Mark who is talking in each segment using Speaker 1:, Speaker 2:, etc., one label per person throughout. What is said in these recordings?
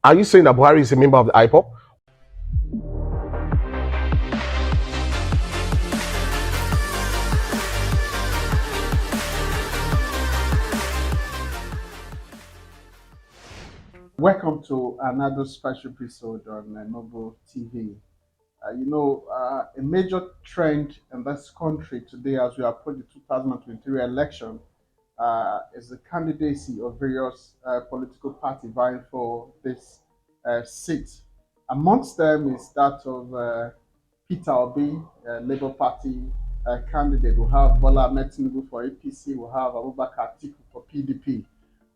Speaker 1: Are you saying that Buhari is a member of the IPOP?
Speaker 2: Welcome to another special episode on Noble TV. A major trend in this country today as we approach the 2023 election is the candidacy of various political parties vying for this seat. Amongst them is that of Peter Obi, Labour Party candidate. We have Bola Ahmed Tinubu for APC. We have Abubakar Atiku for PDP.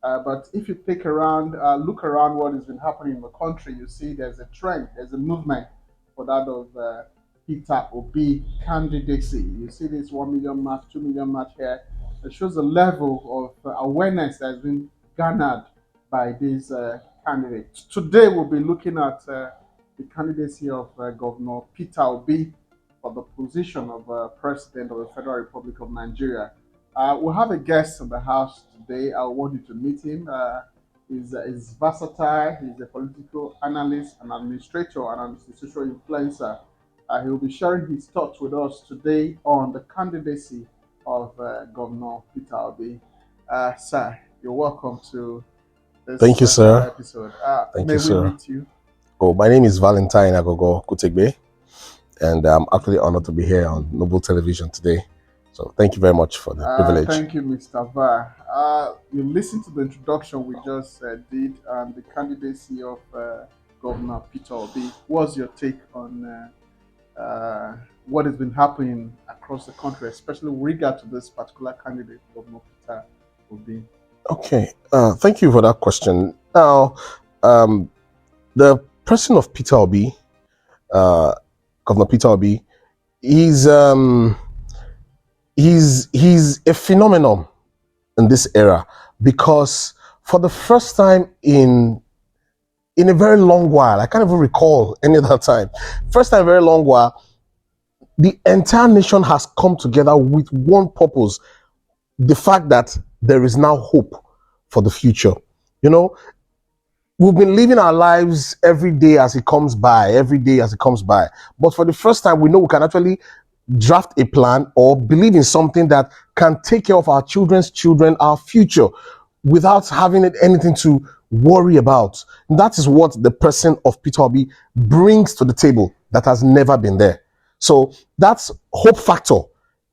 Speaker 2: But if you look around what has been happening in the country, you see there's a trend, there's a movement for that of Peter Obi candidacy. You see this 1 million march, 2 million march here. It shows the level of awareness that has been garnered by these candidates. Today, we'll be looking at the candidacy of Governor Peter Obi for the position of President of the Federal Republic of Nigeria. We have a guest in the house today. I want you to meet him. He's versatile. He's a political analyst, an administrator, and an institutional influencer. He will be sharing his thoughts with us today on the candidacy of Governor Peter Obi. Sir, you're welcome to this
Speaker 1: Thank you, sir.
Speaker 2: episode.
Speaker 1: Thank
Speaker 2: may
Speaker 1: you,
Speaker 2: we
Speaker 1: sir.
Speaker 2: meet you?
Speaker 1: Oh, my name is Valentine Agogo Kutegbe, and I'm actually honored to be here on Noble Television today. So thank you very much for the privilege.
Speaker 2: Thank you, Mr. Va. You listened to the introduction we just did and the candidacy of Governor Peter Obi. What's your take on what has been happening across the country, especially with regard to this particular candidate, Governor Peter Obi?
Speaker 1: Okay, thank you for that question. Now, the person of Peter Obi, Governor Peter Obi, he's a phenomenon in this era because for the first time in a very long while, I can't even recall any other time, first time in a very long while, the entire nation has come together with one purpose: the fact that there is now hope for the future. You know, we've been living our lives every day as it comes by, but for the first time, we know we can actually draft a plan or believe in something that can take care of our children's children, our future, without having anything to worry about. And that is what the person of Peter Obi brings to the table that has never been there. So that's hope factor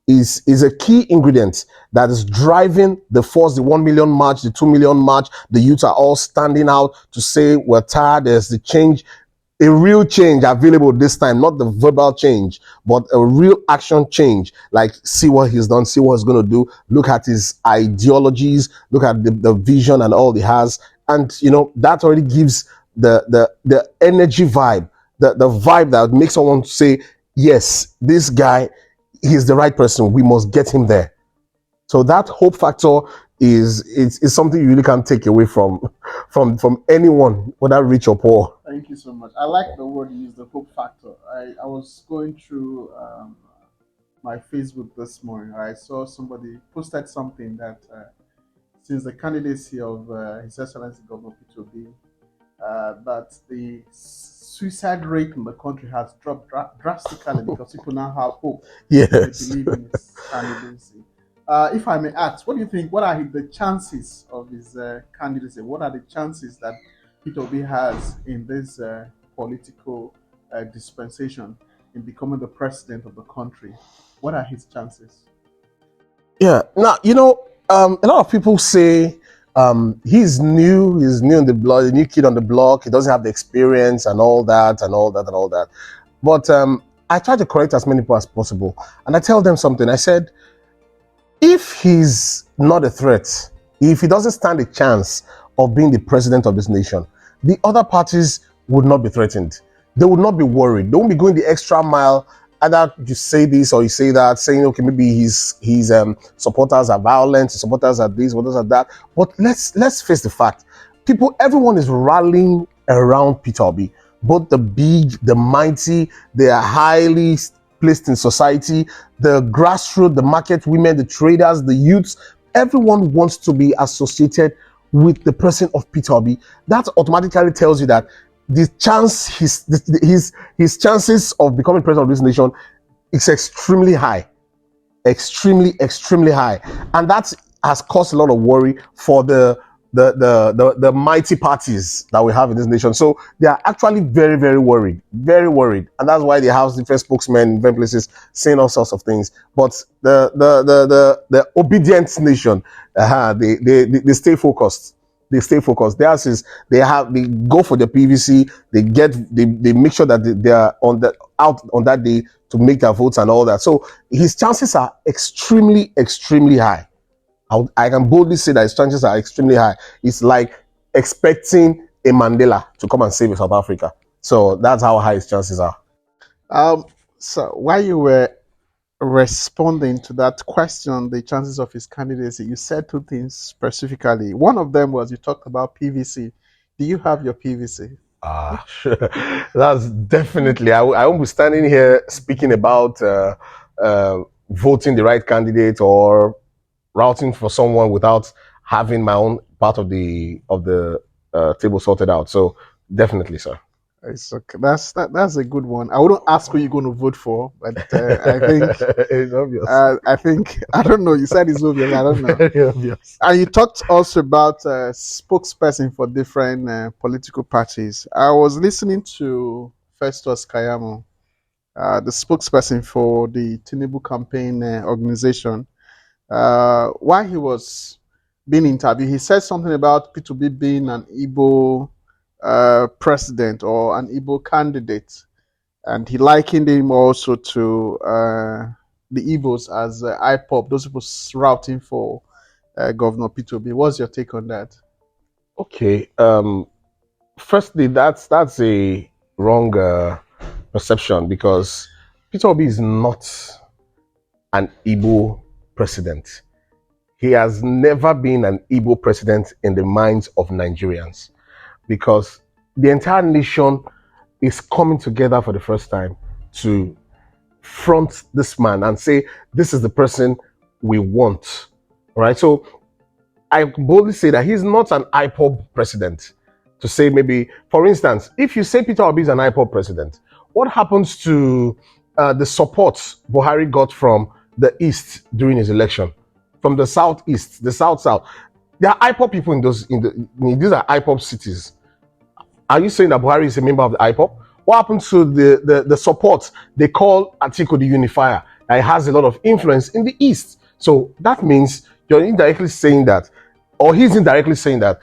Speaker 1: is a key ingredient that is driving the force, the 1 million march, the 2 million march. The youth are all standing out to say we're tired, there's the change, a real change available this time, not the verbal change, but a real action change. Like, see what he's done, see what he's going to do, look at his ideologies, look at the vision and all he has. And, you know, that already gives the energy vibe, the vibe that makes someone say, yes, this guy, he's the right person. We must get him there. So that hope factor is something you really can't take away from anyone, whether rich or poor.
Speaker 2: Thank you so much. I like the word you use, the hope factor. I was going through my Facebook this morning. I saw somebody posted something that since the candidacy of His Excellency Governor Peter Obi, that the suicide rate in the country has dropped drastically because people now have hope.
Speaker 1: Yes.
Speaker 2: They believe in his candidacy. If I may ask, what do you think? What are the chances of his candidacy? What are the chances that Peter Obi has in this political dispensation in becoming the president of the country? What are his chances?
Speaker 1: Yeah. Now, you know, a lot of people say he's new in the block, the new kid on the block. He doesn't have the experience and all that. But I try to correct as many people as possible. And I tell them something. I said, if he's not a threat, if he doesn't stand a chance of being the president of this nation, the other parties would not be threatened. They would not be worried. They won't be going the extra mile. Either you say this or you say that, saying, okay, maybe his supporters are violent, his supporters are this, supporters are that. But let's face the fact. Everyone is rallying around Peter Obi. Both the big, the mighty, they are highly placed in society, the grassroots, the market women, the traders, the youths. Everyone wants to be associated with the person of Peter Obi, that automatically tells you that the chance his chances of becoming president of this nation is extremely high, extremely high, and that has caused a lot of worry for the mighty parties that we have in this nation. So they are actually very worried, and that's why they have different spokesmen in different places saying all sorts of things. But the obedient nation, they stay focused. They stay focused. Theirs is they go for the PVC. They make sure that they are out on that day to make their votes and all that. So his chances are extremely high. I can boldly say that his chances are extremely high. It's like expecting a Mandela to come and save South Africa. So that's how high his chances are.
Speaker 2: Um, so while you were responding to that question, the chances of his candidacy, you said two things specifically. One of them was you talked about PVC. Do you have your PVC?
Speaker 1: Sure. That's definitely. I won't be standing here speaking about voting the right candidate or routing for someone without having my own part of the table sorted out. So definitely, sir.
Speaker 2: It's okay. That's a good one. I wouldn't ask who you're going to vote for, but I think
Speaker 1: It's obvious.
Speaker 2: I think I don't know. You said it's obvious. I don't know.
Speaker 1: Very obvious.
Speaker 2: And you talked also about spokesperson for different political parties. I was listening to Festus Kayamo, the spokesperson for the Tinubu campaign organization. While he was being interviewed, he said something about P2B being an Igbo president or an Igbo candidate, and he likened him also to the Igbos as IPOP, those people routing for Governor P2B. What's your take on that?
Speaker 1: Okay. Firstly, that's a wrong perception because Peter Obi is not an Igbo president. He has never been an Igbo president in the minds of Nigerians because the entire nation is coming together for the first time to front this man and say, this is the person we want. All right. So I boldly say that he's not an IPOB president. To say maybe, for instance, if you say Peter Obi is an IPOB president, what happens to the support Buhari got from the East during his election? From the Southeast, the South. There are IPOB people in these are IPOB cities. Are you saying that Buhari is a member of the IPOB? What happens to the support they call Atiku the Unifier? That has a lot of influence in the East. So that means you're indirectly saying that, or he's indirectly saying that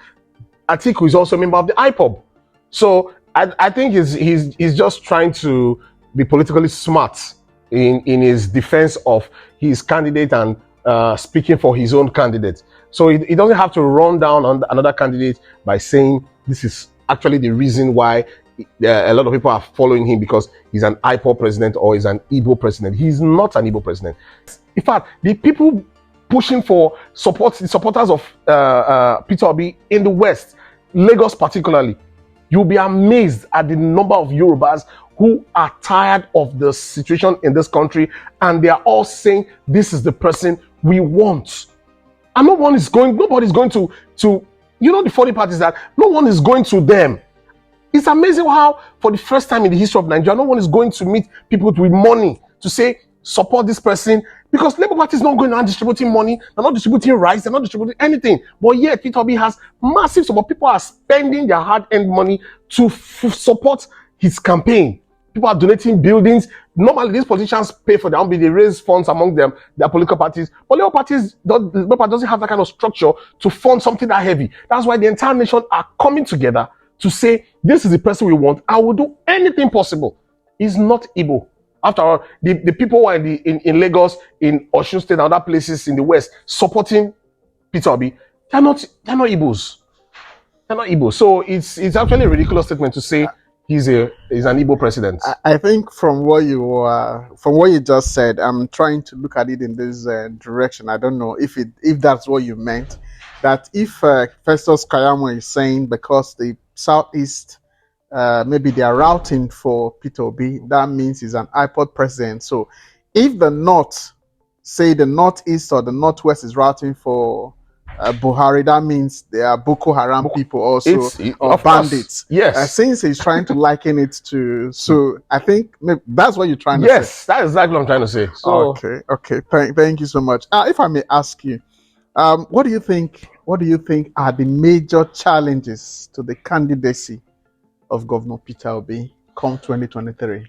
Speaker 1: Atiku is also a member of the IPOB. So I think he's just trying to be politically smart in his defense of his candidate and speaking for his own candidate. So he doesn't have to run down on another candidate by saying this is actually the reason why a lot of people are following him because he's an IPOB president or he's an Igbo president. He's not an Igbo president. In fact, the people pushing for the supporters of Peter Obi in the West, Lagos particularly, you'll be amazed at the number of Yorubas who are tired of the situation in this country, and they are all saying this is the person we want. And nobody's going to the funny part is that no one is going to them. It's amazing how for the first time in the history of Nigeria, no one is going to meet people with money to say support this person, because Labour Party is not going around distributing money, they're not distributing rice, they're not distributing anything. But yet, Peter Obi has massive support. People are spending their hard-earned money to support his campaign. People are donating buildings. Normally, these politicians pay for their own, they raise funds among them, their political parties. But Labour Party doesn't have that kind of structure to fund something that heavy. That's why the entire nation are coming together to say, this is the person we want. I will do anything possible. He's not Igbo. After all, the people who are in Lagos, in Osun State, and other places in the West supporting Peter Obi, they're not Igbos. They're not Igbo. So it's actually a ridiculous statement to say he's an Igbo president.
Speaker 2: I think from what you just said, I'm trying to look at it in this direction. I don't know if that's what you meant. That if Festus Kayamo is saying because the Southeast maybe they are routing for Peter Obi, that means he's an IPOD president. So if the North, say the Northeast or the Northwest is routing for Buhari, that means they are Boko Haram people also, or
Speaker 1: Of course,
Speaker 2: bandits.
Speaker 1: yes.
Speaker 2: Since he's trying to liken it to, so I think that's what you're trying to say.
Speaker 1: Yes, that's exactly what I'm trying to say. So,
Speaker 2: Okay, okay. Thank you so much. If I may ask you, what do you think? What do you think are the major challenges to the candidacy of Governor Peter Obi come 2023?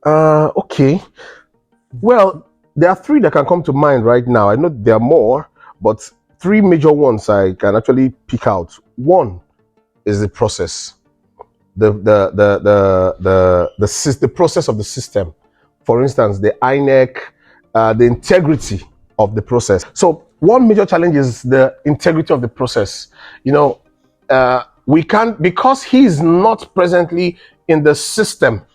Speaker 1: okay. Well, there are three that can come to mind right now. I know there are more, but three major ones I can actually pick out. One is the process, the process of the system. For instance, the INEC, the integrity of the process. So one major challenge is the integrity of the process. We can't, because he is not presently in the system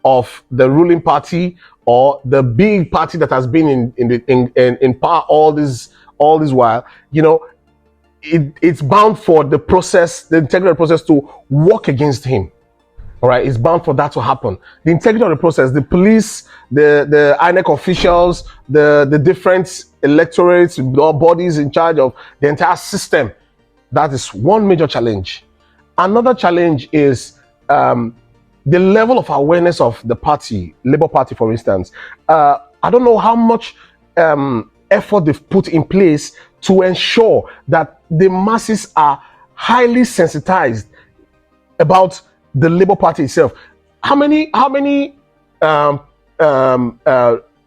Speaker 1: of the ruling party or the big party that has been in power all this while. It's bound for the process, the integrity of the process, to work against him. All right, it's bound for that to happen. The integrity of the process, the police, the INEC officials, the different electorates, bodies in charge of the entire system. That is one major challenge. Another challenge is the level of awareness of the party, Labour Party, for instance. I don't know how much effort they've put in place to ensure that the masses are highly sensitized about the Labour Party itself. How many um,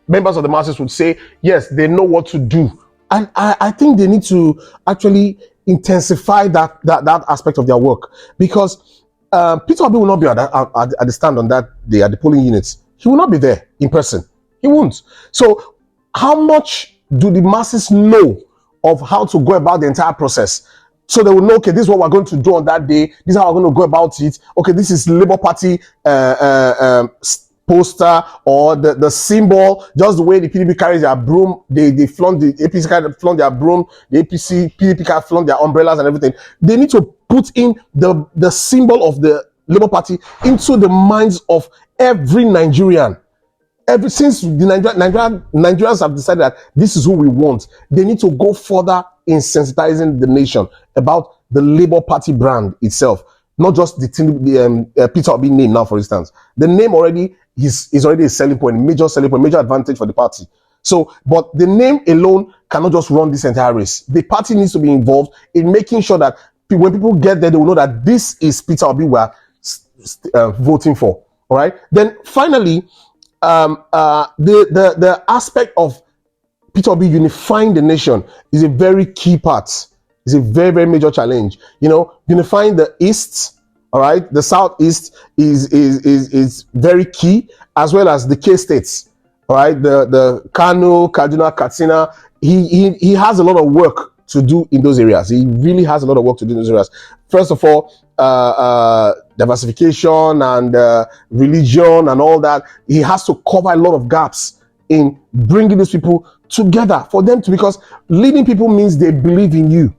Speaker 1: members of the masses would say yes, they know what to do? And I think they need to actually intensify that aspect of their work, because Peter Obi will not be at the stand on that day at the polling units. He will not be there in person. He won't. So how much do the masses know of how to go about the entire process? So they will know, okay, this is what we're going to do on that day. This is how we're going to go about it. Okay, this is Labour Party poster, or the symbol, just the way the PDP carries their broom. They flaunt, the APC flaunt their broom, the PDP can flaunt their umbrellas and everything. They need to put in the symbol of the Labour Party into the minds of every Nigerian. Ever since the Nigerians have decided that this is who we want, they need to go further in sensitizing the nation about the Labour Party brand itself, not just the Peter Obi name. Now, for instance, the name already is already a selling point, major selling point, major advantage for the party. So, but the name alone cannot just run this entire race. The party needs to be involved in making sure that when people get there, they will know that this is Peter Obi we are voting for. All right. Then finally, the aspect of Peter Obi unifying the nation is a very key part. It's a very, very major challenge. Unifying the East, all right, the Southeast is very key, as well as the K states, all right, the Kano, Kaduna, Katsina. He has a lot of work to do in those areas. He really has a lot of work to do in those areas. First of all, diversification and religion and all that. He has to cover a lot of gaps in bringing these people together for them to, because leading people means they believe in you.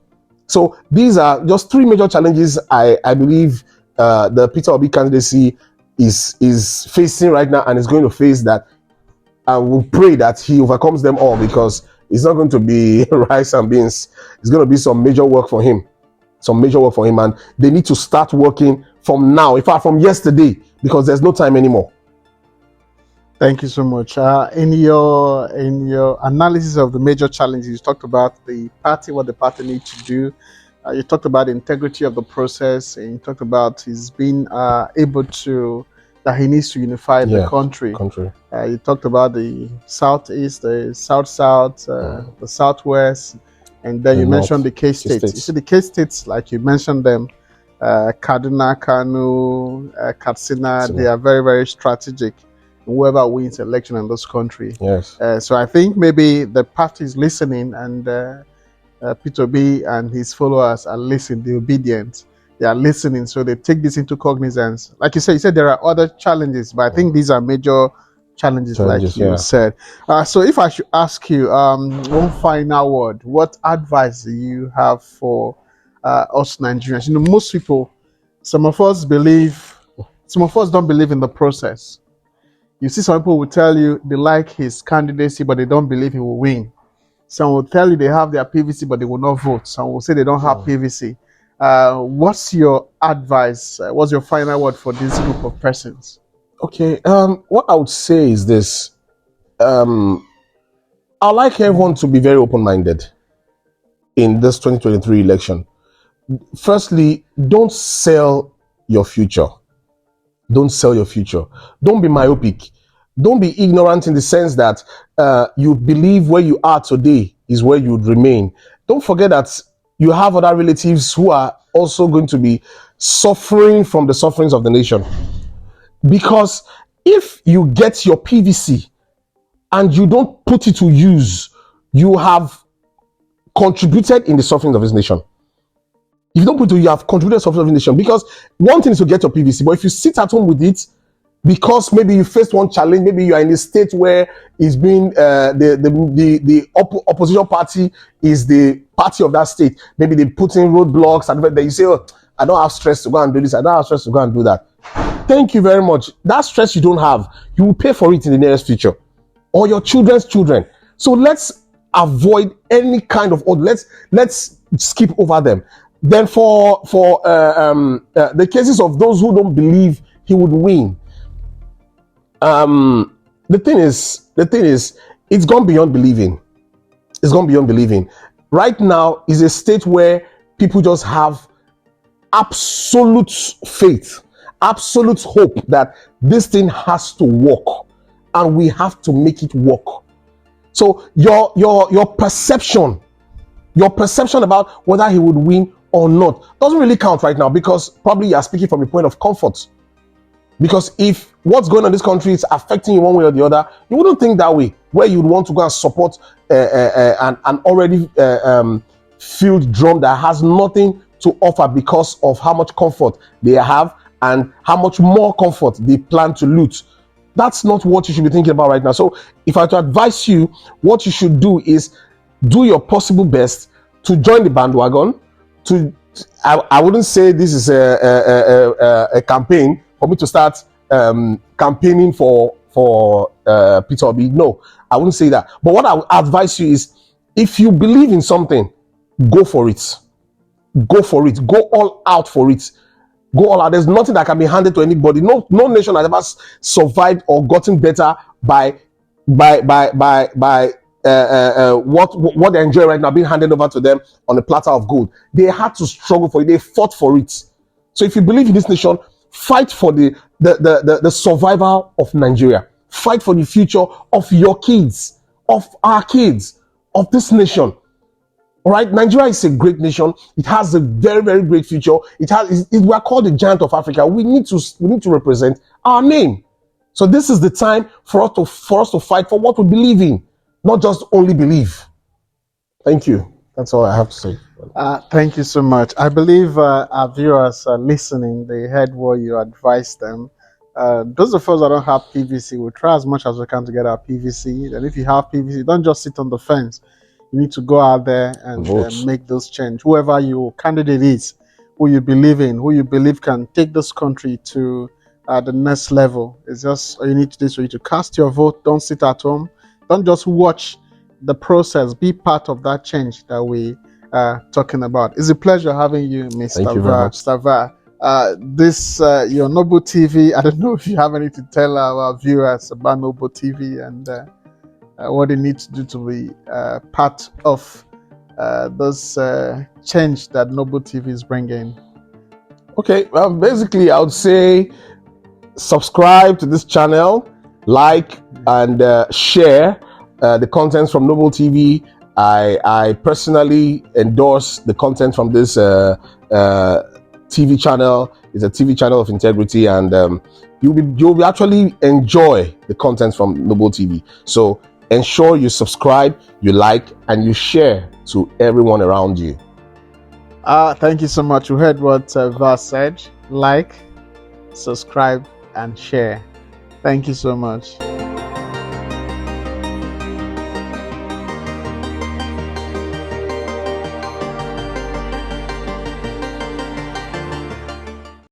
Speaker 1: So these are just three major challenges I believe the Peter Obi candidacy is facing right now, and is going to face that. I will pray that he overcomes them all, because it's not going to be rice and beans. It's going to be some major work for him. And they need to start working from now, in fact from yesterday, because there's no time anymore.
Speaker 2: Thank you so much. In your analysis of the major challenges, you talked about the party, what the party needs to do. You talked about the integrity of the process, and you talked about his being able to, that he needs to unify the country. You talked about the southeast, the south, the southwest, and then you mentioned the K states. You see the K states, like you mentioned them, Kaduna, Kano, Katsina, they are very, very strategic. Whoever wins election in this country.
Speaker 1: Yes.
Speaker 2: So I think maybe the party is listening, and Peter B and his followers are listening, the obedient. They are listening, so they take this into cognizance. Like you said there are other challenges, but I think these are major challenges like you said. So if I should ask you one final word, what advice do you have for us Nigerians? Most people, some of us don't believe in the process. You see, some people will tell you they like his candidacy, but they don't believe he will win. Some will tell you they have their PVC, but they will not vote. Some will say they don't have PVC. What's your advice? What's your final word for this group of persons?
Speaker 1: Okay. What I would say is this. I'd like everyone to be very open-minded in this 2023 election. Firstly, don't sell your future. Don't sell your future. Don't be myopic. Don't be ignorant in the sense that you believe where you are today is where you would remain. Don't forget that you have other relatives who are also going to be suffering from the sufferings of the nation. Because if you get your PVC and you don't put it to use, you have contributed in the suffering of this nation. If you don't put it, you have contributed to the suffering of the nation. Because one thing is to get your PVC, but if you sit at home with it, because maybe you faced one challenge, maybe you are in a state where it's been the opposition party is the party of that state. Maybe they put in roadblocks and then you say, "Oh, I don't have stress to go and do this. I don't have stress to go and do that." Thank you very much. That stress you don't have, you will pay for it in the nearest future, or your children's children. So let's avoid any kind of order. Let's skip over them. Then for the cases of those who don't believe he would win, the thing is, it's gone beyond believing. It's gone beyond believing. Right now is a state where people just have absolute faith, absolute hope that this thing has to work, and we have to make it work. So your perception about whether he would win or not doesn't really count right now, because probably you are speaking from a point of comfort. Because if what's going on in this country is affecting you one way or the other, you wouldn't think that way, where you'd want to go and support an already filled drum that has nothing to offer because of how much comfort they have and how much more comfort they plan to loot. That's not what you should be thinking about right now. So if I were to advise you, what you should do is do your possible best to join the bandwagon. I wouldn't say this is a campaign for me to start campaigning for Peter Obi. No, I wouldn't say that. But what I would advise you is, if you believe in something, go for it. Go for it. Go all out for it. Go all out. There's nothing that can be handed to anybody. No nation has ever survived or gotten better by what they enjoy right now being handed over to them on a platter of gold. They had to struggle for it. They fought for it. So if you believe in this nation, fight for the survival of Nigeria. Fight for the future of your kids, of our kids, of this nation. All right, Nigeria is a great nation. It has a very, very great future. We are called the giant of Africa. We need to represent our name. So this is the time for us to fight for what we believe in, not just only believe. Thank you. That's all I have to say.
Speaker 2: Thank you so much. I believe our viewers are listening. They heard what you advised them. Those of us that don't have PVC, we'll try as much as we can to get our PVC. And if you have PVC, don't just sit on the fence. You need to go out there and make those change. Whoever your candidate is, who you believe in, who you believe can take this country to the next level. It's just all you need to do is for you to cast your vote. Don't sit at home. Don't just watch the process. Be part of that change that we are talking about. It's a pleasure having you, Mr.
Speaker 1: Thank you very much.
Speaker 2: This your Noble TV. I don't know if you have anything to tell our viewers about Noble TV and what they need to do to be part of this change that Noble TV is bringing.
Speaker 1: Okay, well, basically, I would say subscribe to this channel, like and share the contents from Noble TV. I personally endorse the content from this TV channel. It's a TV channel of integrity, and you'll actually enjoy the content from Noble TV. So ensure you subscribe, you like, and you share to everyone around you.
Speaker 2: Thank you so much. You heard what Vas said. Like, subscribe, and share. Thank you so much.